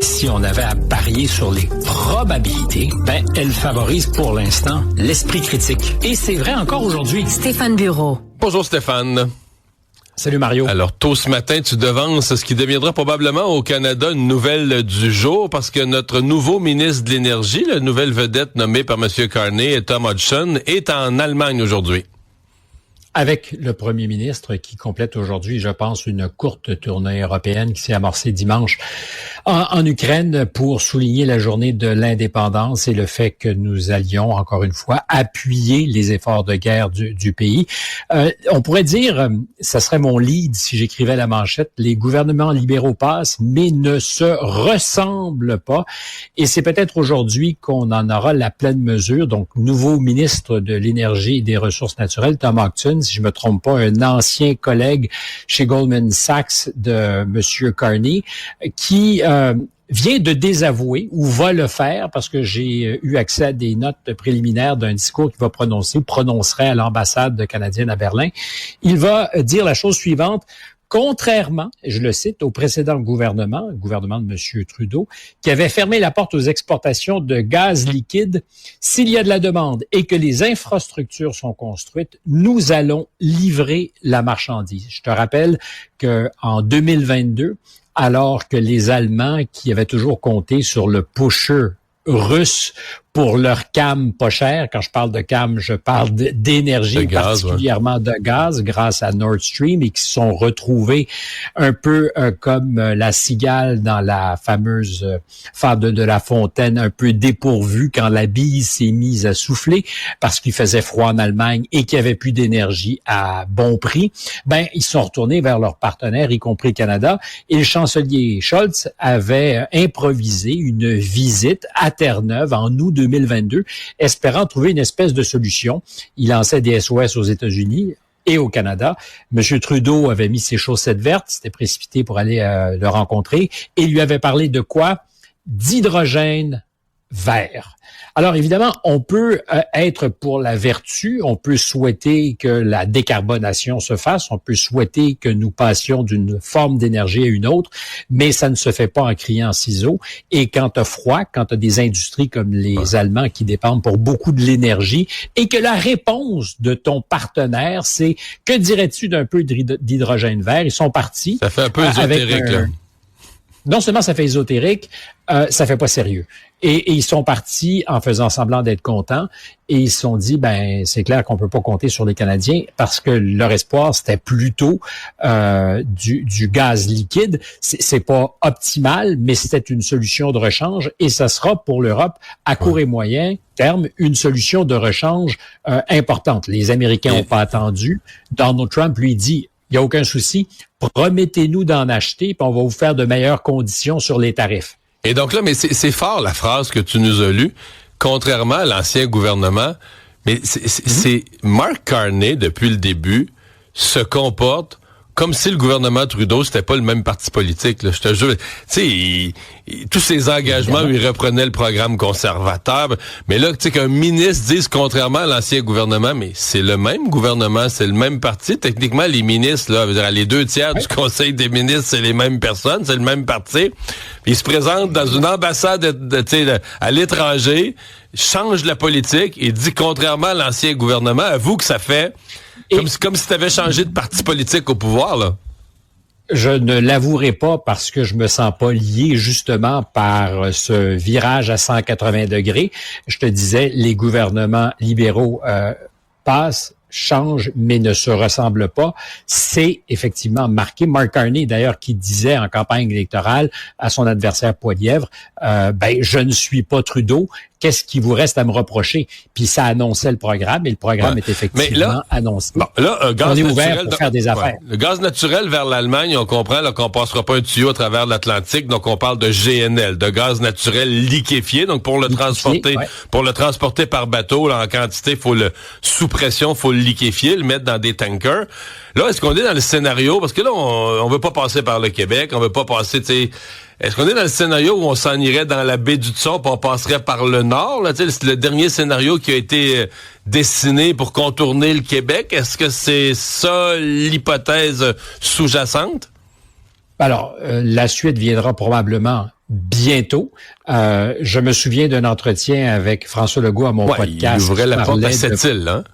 Si on avait à parier sur les probabilités, elle favorise pour l'instant l'esprit critique. Et c'est vrai encore aujourd'hui. Stéphane Bureau. Bonjour Stéphane. Salut Mario. Alors, tôt ce matin, tu devances ce qui deviendra probablement au Canada une nouvelle du jour parce que notre nouveau ministre de l'Énergie, la nouvelle vedette nommée par M. Carney, Tom Hodgson, est en Allemagne aujourd'hui. Avec le premier ministre qui complète aujourd'hui, je pense, une courte tournée européenne qui s'est amorcée dimanche en Ukraine pour souligner la journée de l'indépendance et le fait que nous allions, encore une fois, appuyer les efforts de guerre du pays. On pourrait dire, ça serait mon lead si j'écrivais la manchette, les gouvernements libéraux passent, mais ne se ressemblent pas. Et c'est peut-être aujourd'hui qu'on en aura la pleine mesure. Donc, nouveau ministre de l'Énergie et des Ressources naturelles, Tom Hodgson, si je me trompe pas, un ancien collègue chez Goldman Sachs de M. Carney, qui vient de désavouer ou va le faire parce que j'ai eu accès à des notes préliminaires d'un discours qu'il va prononcerait à l'ambassade canadienne à Berlin. Il va dire la chose suivante. Contrairement, je le cite, au précédent gouvernement, le gouvernement de M. Trudeau, qui avait fermé la porte aux exportations de gaz liquide, s'il y a de la demande et que les infrastructures sont construites, nous allons livrer la marchandise. Je te rappelle qu'en 2022, alors que les Allemands, qui avaient toujours compté sur le pusher russe pour leur cam pas cher, quand je parle de cam, je parle d'énergie, particulièrement de gaz, grâce à Nord Stream, et qui se sont retrouvés un peu comme la cigale dans la fameuse fable de La Fontaine, un peu dépourvue quand la bise s'est mise à souffler parce qu'il faisait froid en Allemagne et qu'il n'y avait plus d'énergie à bon prix. Ils sont retournés vers leurs partenaires, y compris le Canada, et le chancelier Scholz avait improvisé une visite à Terre-Neuve en août 2022, espérant trouver une espèce de solution. Il lançait des SOS aux États-Unis et au Canada. M. Trudeau avait mis ses chaussettes vertes, s'était précipité pour aller le rencontrer, et lui avait parlé de quoi? D'hydrogène vert. Alors évidemment, on peut être pour la vertu, on peut souhaiter que la décarbonation se fasse, on peut souhaiter que nous passions d'une forme d'énergie à une autre, mais ça ne se fait pas en criant ciseaux. Et quand tu as froid, quand tu as des industries comme les Allemands qui dépendent pour beaucoup de l'énergie, et que la réponse de ton partenaire, c'est « Que dirais-tu d'un peu d'hydrogène vert? » Ils sont partis. Ça fait un peu ésotérique, là. Non seulement ça fait ésotérique, ça fait pas sérieux. Et ils sont partis en faisant semblant d'être contents et ils se sont dit, c'est clair qu'on peut pas compter sur les Canadiens parce que leur espoir, c'était plutôt du gaz liquide. C'est pas optimal, mais c'était une solution de rechange et ça sera pour l'Europe à court et moyen terme une solution de rechange importante. Les Américains n'ont pas attendu. Donald Trump lui dit, il n'y a aucun souci, promettez-nous d'en acheter, puis on va vous faire de meilleures conditions sur les tarifs. Et donc là, mais c'est fort la phrase que tu nous as lue, contrairement à l'ancien gouvernement, mais c'est Mark Carney, depuis le début, se comporte comme si le gouvernement Trudeau, c'était pas le même parti politique, là, je te jure. Tu sais, tous ses engagements, il reprenait le programme conservateur. Mais là, tu sais, qu'un ministre dise contrairement à l'ancien gouvernement, mais c'est le même gouvernement, c'est le même parti. Techniquement, les ministres, là, veut dire, les 2/3 du Conseil des ministres, c'est les mêmes personnes, c'est le même parti. Puis il se présente dans une ambassade à l'étranger, change la politique et dit contrairement à l'ancien gouvernement, avoue que ça fait... Comme si tu avais changé de parti politique au pouvoir, là. Je ne l'avouerai pas parce que je me sens pas lié justement par ce virage à 180 degrés. Je te disais, les gouvernements libéraux passent, changent, mais ne se ressemblent pas. C'est effectivement marqué. Mark Carney, d'ailleurs, qui disait en campagne électorale à son adversaire Poilievre, je ne suis pas Trudeau. Qu'est-ce qui vous reste à me reprocher? Puis ça annonçait le programme, et le programme est effectivement annoncé. Bon, là, on est ouvert pour faire des affaires. Le gaz naturel vers l'Allemagne, on comprend là, qu'on passera pas un tuyau à travers l'Atlantique, donc on parle de GNL, de gaz naturel liquéfié. Donc pour le transporter par bateau là, en quantité, faut le sous pression, faut le liquéfier, le mettre dans des tankers. Là, est-ce qu'on est dans le scénario, parce que là, on veut pas passer par le Québec, on veut pas passer, tu sais, est-ce qu'on est dans le scénario où on s'en irait dans la baie du Thon, puis on passerait par le nord, là, tu sais, c'est le dernier scénario qui a été dessiné pour contourner le Québec. Est-ce que c'est ça l'hypothèse sous-jacente? Alors, la suite viendra probablement bientôt. Je me souviens d'un entretien avec François Legault à mon podcast. Il ouvrait la porte à Sept-Îles, hein?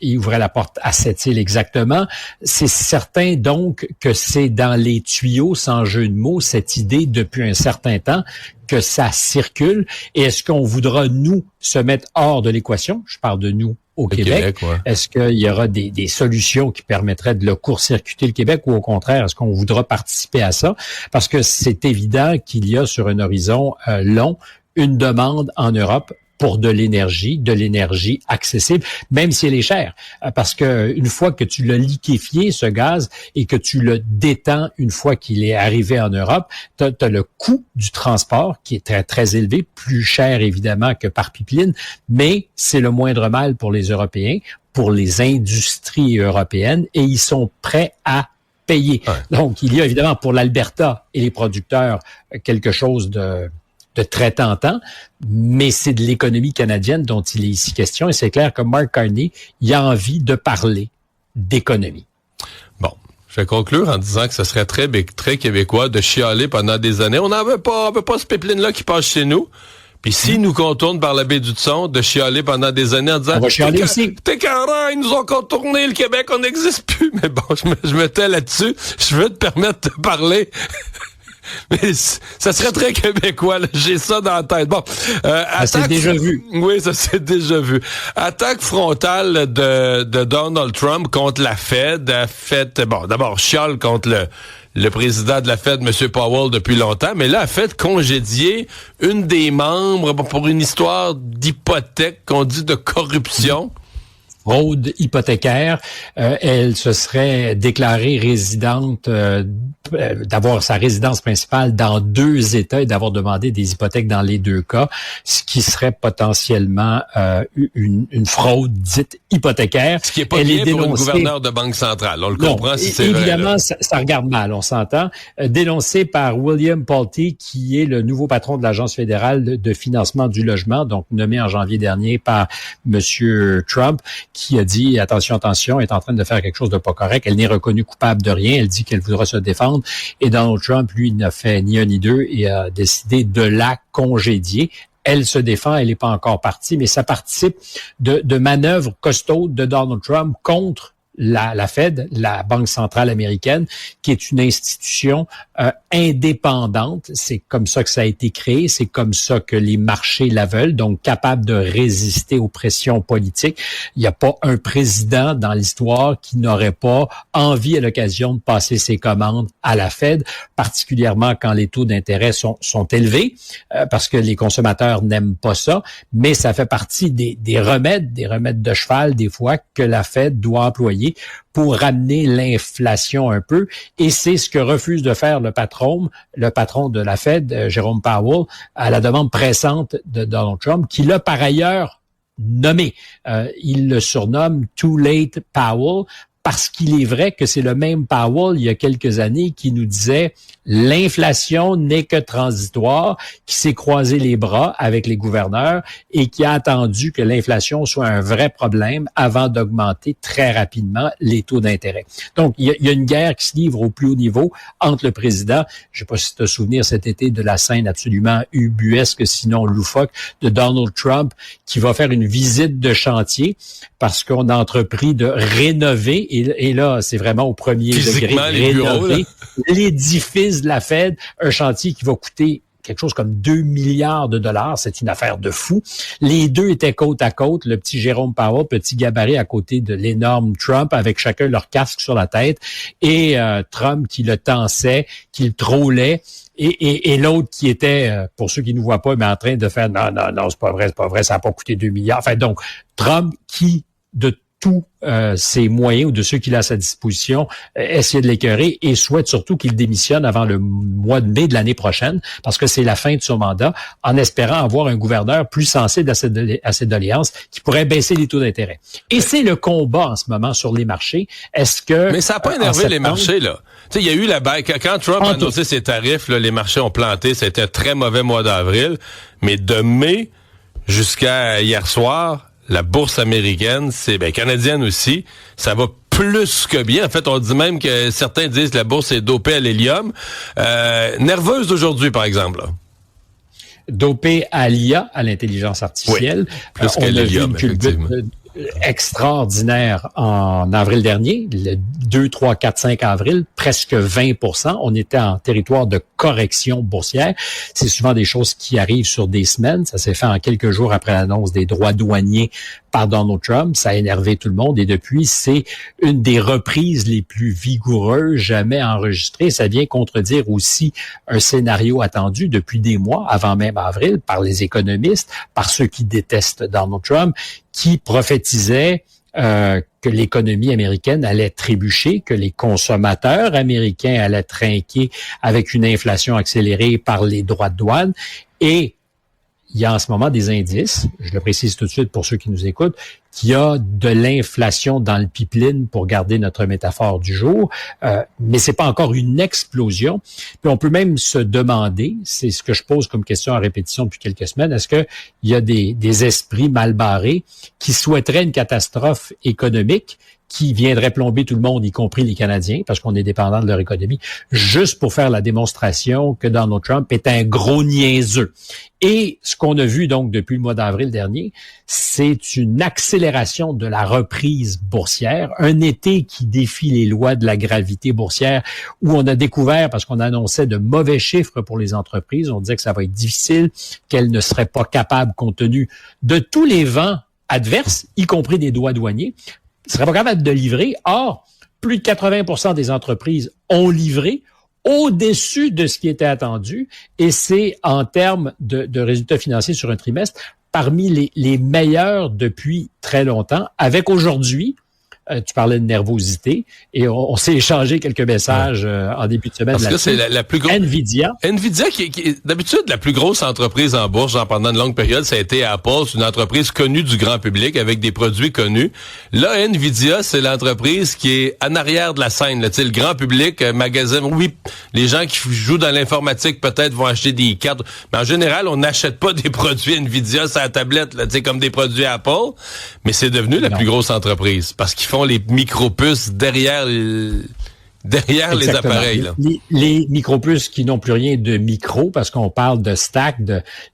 Il ouvrait la porte à Sept-Îles, exactement. C'est certain, donc, que c'est dans les tuyaux, sans jeu de mots, cette idée depuis un certain temps que ça circule. Et est-ce qu'on voudra, nous, se mettre hors de l'équation? Je parle de nous au Québec. Ouais. Est-ce qu'il y aura des solutions qui permettraient de le court-circuiter le Québec ou au contraire, est-ce qu'on voudra participer à ça? Parce que c'est évident qu'il y a sur un horizon long une demande en Europe pour de l'énergie accessible, même si elle est chère. Parce que une fois que tu l'as liquéfié, ce gaz, et que tu le détends une fois qu'il est arrivé en Europe, tu as le coût du transport qui est très, très élevé, plus cher évidemment que par pipeline, mais c'est le moindre mal pour les Européens, pour les industries européennes, et ils sont prêts à payer. Ouais. Donc, il y a évidemment pour l'Alberta et les producteurs quelque chose de très tentant, mais c'est de l'économie canadienne dont il est ici question, et c'est clair que Mark Carney, il a envie de parler d'économie. Bon, je vais conclure en disant que ce serait très québécois de chialer pendant des années. On veut pas ce pipeline-là qui passe chez nous. Puis s'il nous contourne par la baie du Hudson, de chialer pendant des années en disant... On va chialer aussi. T'es carré, ils nous ont contourné, le Québec, on n'existe plus. Mais bon, je me tais là-dessus. Je veux te permettre de parler... Mais ça serait très québécois, là. J'ai ça dans la tête. Bon, c'est déjà vu. Oui, ça c'est déjà vu. Attaque frontale de Donald Trump contre la Fed. A fait, bon, d'abord chiale contre le président de la Fed, M. Powell, depuis longtemps, mais là, a fait congédier une des membres pour une histoire d'hypothèque qu'on dit de corruption. Fraude hypothécaire. Elle se serait déclarée résidente, d'avoir sa résidence principale dans 2 États et d'avoir demandé des hypothèques dans les 2 cas, ce qui serait potentiellement une fraude dite hypothécaire. Ce qui est pas bien pour une gouverneure de banque centrale. On le comprend si c'est vrai. Évidemment, ça regarde mal, on s'entend. Dénoncé par William Pulte, qui est le nouveau patron de l'Agence fédérale de financement du logement, donc nommé en janvier dernier par M. Trump, qui a dit, attention, est en train de faire quelque chose de pas correct. Elle n'est reconnue coupable de rien. Elle dit qu'elle voudra se défendre. Et Donald Trump, lui, n'a fait ni un ni deux et a décidé de la congédier. Elle se défend, elle n'est pas encore partie, mais ça participe de manœuvres costaudes de Donald Trump contre la Fed, la Banque centrale américaine, qui est une institution indépendante. C'est comme ça que ça a été créé, c'est comme ça que les marchés la veulent, donc capable de résister aux pressions politiques. Il n'y a pas un président dans l'histoire qui n'aurait pas envie à l'occasion de passer ses commandes à la Fed, particulièrement quand les taux d'intérêt sont élevés, parce que les consommateurs n'aiment pas ça, mais ça fait partie des remèdes de cheval des fois que la Fed doit employer pour ramener l'inflation un peu. Et c'est ce que refuse de faire le patron de la Fed, Jérôme Powell, à la demande pressante de Donald Trump, qui l'a par ailleurs nommé. Il le surnomme Too Late Powell, parce qu'il est vrai que c'est le même Powell, il y a quelques années, qui nous disait « l'inflation n'est que transitoire », qui s'est croisé les bras avec les gouverneurs et qui a attendu que l'inflation soit un vrai problème avant d'augmenter très rapidement les taux d'intérêt. Donc, il y a une guerre qui se livre au plus haut niveau entre le président, je ne sais pas si tu te souvenir cet été de la scène absolument ubuesque, sinon loufoque, de Donald Trump, qui va faire une visite de chantier parce qu'on a entrepris de rénover. Et là, c'est vraiment au premier degré, rénover l'édifice de la Fed, un chantier qui va coûter quelque chose comme 2 milliards de dollars. C'est une affaire de fou. Les deux étaient côte à côte, le petit Jérôme Powell, petit gabarit à côté de l'énorme Trump, avec chacun leur casque sur la tête, et Trump qui le tensait, qui le trollait, et l'autre qui était, pour ceux qui ne voient pas, mais en train de faire « Non, c'est pas vrai, ça n'a pas coûté 2 milliards ». Enfin, donc, Trump qui, de tous ses moyens ou de ceux qu'il a à sa disposition, essayer de l'écœurer et souhaite surtout qu'il démissionne avant le mois de mai de l'année prochaine, parce que c'est la fin de son mandat, en espérant avoir un gouverneur plus sensible à cette doléance qui pourrait baisser les taux d'intérêt. Et c'est le combat en ce moment sur les marchés. Est-ce que... Mais ça n'a pas énervé les marchés, là. Tu sais, il y a eu la baisse. Quand Trump a annoncé ses tarifs, là, les marchés ont planté. C'était un très mauvais mois d'avril. Mais de mai jusqu'à hier soir, la bourse américaine, canadienne aussi, ça va plus que bien. En fait, on dit même que certains disent que la bourse est dopée à l'hélium. Nerveuse aujourd'hui, par exemple. Là. Dopée à l'IA, à l'intelligence artificielle. Oui, plus qu'à l'hélium, effectivement. Extraordinaire en avril dernier, le 2, 3, 4, 5 avril, presque 20%. On était en territoire de correction boursière. C'est souvent des choses qui arrivent sur des semaines. Ça s'est fait en quelques jours après l'annonce des droits douaniers par Donald Trump. Ça a énervé tout le monde et depuis, c'est une des reprises les plus vigoureuses jamais enregistrées. Ça vient contredire aussi un scénario attendu depuis des mois, avant même avril, par les économistes, par ceux qui détestent Donald Trump, qui prophétisaient que l'économie américaine allait trébucher, que les consommateurs américains allaient trinquer avec une inflation accélérée par les droits de douane. Et il y a en ce moment des indices, je le précise tout de suite pour ceux qui nous écoutent, qu'il y a de l'inflation dans le pipeline, pour garder notre métaphore du jour, mais c'est pas encore une explosion. Puis on peut même se demander, c'est ce que je pose comme question à répétition depuis quelques semaines, est-ce qu'il y a des esprits mal barrés qui souhaiteraient une catastrophe économique qui viendrait plomber tout le monde, y compris les Canadiens, parce qu'on est dépendant de leur économie, juste pour faire la démonstration que Donald Trump est un gros niaiseux. Et ce qu'on a vu donc depuis le mois d'avril dernier, c'est une accélération de la reprise boursière, un été qui défie les lois de la gravité boursière, où on a découvert, parce qu'on annonçait de mauvais chiffres pour les entreprises, on disait que ça va être difficile, qu'elles ne seraient pas capables, compte tenu de tous les vents adverses, y compris des droits douaniers, ne seraient pas capables de livrer. Or, plus de 80% des entreprises ont livré au-dessus de ce qui était attendu, et c'est en termes de résultats financiers sur un trimestre parmi les meilleurs depuis très longtemps, avec aujourd'hui, tu parlais de nervosité, et on s'est échangé quelques messages en début de semaine. Parce que c'est la plus grosse... Nvidia. Nvidia, qui est d'habitude la plus grosse entreprise en bourse, genre pendant une longue période, ça a été Apple, c'est une entreprise connue du grand public, avec des produits connus. Là, Nvidia, c'est l'entreprise qui est en arrière de la scène. Là. Tu sais, le grand public, magasin, oui, les gens qui jouent dans l'informatique peut-être vont acheter des cartes, mais en général, on n'achète pas des produits Nvidia sur la tablette, là, tu sais, comme des produits Apple, mais c'est devenu la plus grosse entreprise, parce qu'ils font les micropuces derrière les appareils. Là. Les micropuces qui n'ont plus rien de micro, parce qu'on parle de stack,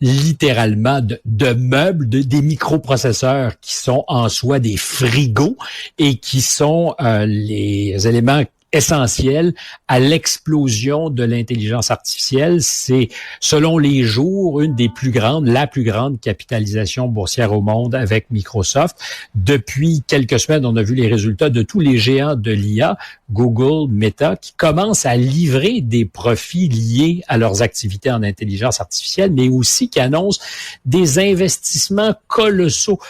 littéralement de meubles, des microprocesseurs qui sont en soi des frigos et qui sont les éléments essentiel à l'explosion de l'intelligence artificielle. C'est, selon les jours, la plus grande capitalisation boursière au monde avec Microsoft. Depuis quelques semaines, on a vu les résultats de tous les géants de l'IA, Google, Meta, qui commencent à livrer des profits liés à leurs activités en intelligence artificielle, mais aussi qui annoncent des investissements colossaux.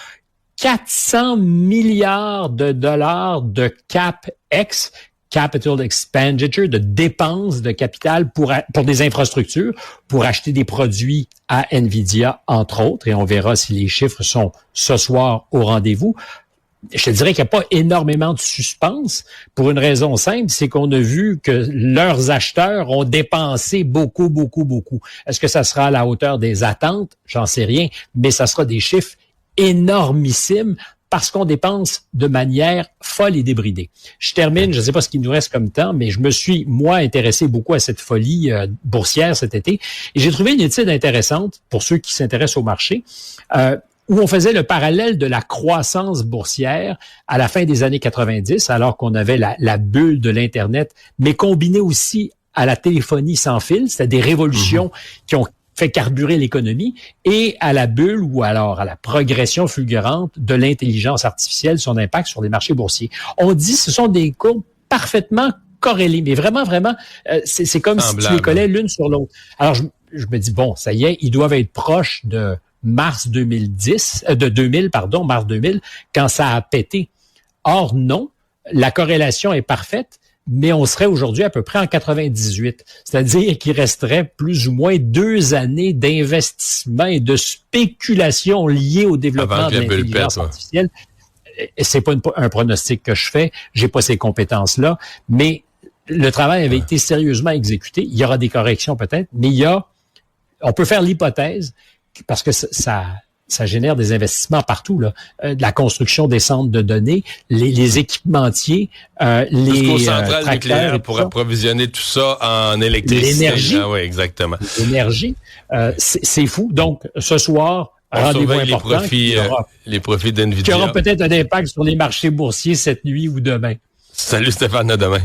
400 milliards de dollars de CapEx, Capital Expenditure, de dépenses de capital pour des infrastructures, pour acheter des produits à Nvidia, entre autres, et on verra si les chiffres sont ce soir au rendez-vous. Je te dirais qu'il n'y a pas énormément de suspense pour une raison simple, c'est qu'on a vu que leurs acheteurs ont dépensé beaucoup. Est-ce que ça sera à la hauteur des attentes? J'en sais rien, mais ça sera des chiffres énormissimes, parce qu'on dépense de manière folle et débridée. Je termine, je ne sais pas ce qu'il nous reste comme temps, mais je me suis, moi, intéressé beaucoup à cette folie boursière cet été. Et j'ai trouvé une étude intéressante pour ceux qui s'intéressent au marché, où on faisait le parallèle de la croissance boursière à la fin des années 90, alors qu'on avait la bulle de l'Internet, mais combinée aussi à la téléphonie sans fil. C'était des révolutions qui ont fait carburer l'économie, et à la bulle ou alors à la progression fulgurante de l'intelligence artificielle, son impact sur les marchés boursiers. On dit que ce sont des courbes parfaitement corrélées, mais vraiment, c'est comme si tu les collais l'une sur l'autre. Alors, je me dis, bon, ça y est, ils doivent être proches de mars 2000, quand ça a pété. Or, non, la corrélation est parfaite, mais on serait aujourd'hui à peu près en 98. C'est-à-dire qu'il resterait plus ou moins 2 années d'investissement et de spéculation liées au développement de l'intelligence artificielle. C'est pas un pronostic que je fais, j'ai pas ces compétences-là, mais le travail avait été sérieusement exécuté. Il y aura des corrections peut-être, mais on peut faire l'hypothèse, parce que ça génère des investissements partout, là. De la construction des centres de données, les équipementiers, jusqu'aux les centrales nucléaires pour approvisionner tout ça en électricité. L'énergie. Ah oui, exactement. L'énergie, c'est fou. Donc, ce soir, rendez-vous important. Les profits d'NVIDIA. Qui aura peut-être un impact sur les marchés boursiers cette nuit ou demain. Salut Stéphane, à demain.